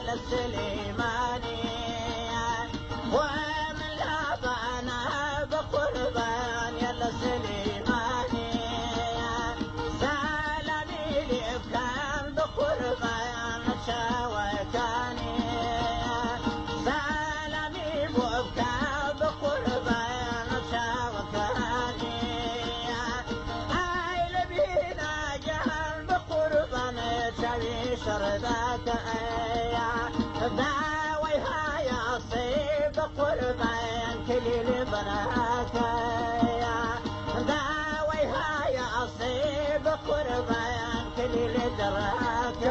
للسليماني ومن لابانا بقربان يا للسليماني سلامي لإبكام بقربان شاوكاني سلامي بإبكام بقربان شاوكاني أي لبينا جهل بقربان شوي شرداك داويها يا صيب قربان كليل براك داويها يا صيب قربان كليل دراك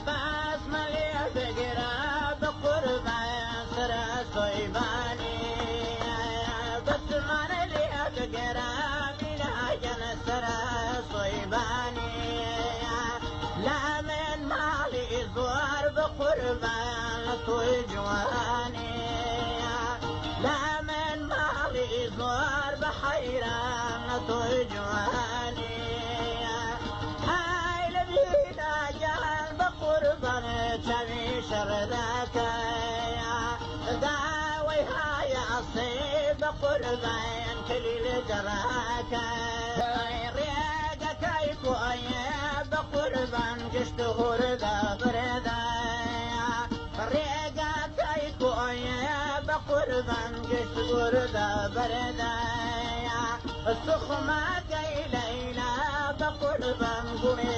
بسمة لي بقراب قربان سرى صيباني بسمة لي بقراب لاجن سرى صيباني لا من مالي زوار بقربان طوي جواني لا من مالي زوار بحيران طوي جواني هاي لبينا جهل بقربان شوي شرداك داويها يا صيب بقربان كليل جراك ريقك يكوي بقربان جشت غردا بردا ريقك يكوي بقربان جشت غردا بردا السخمة كي ليلى بقربان قوي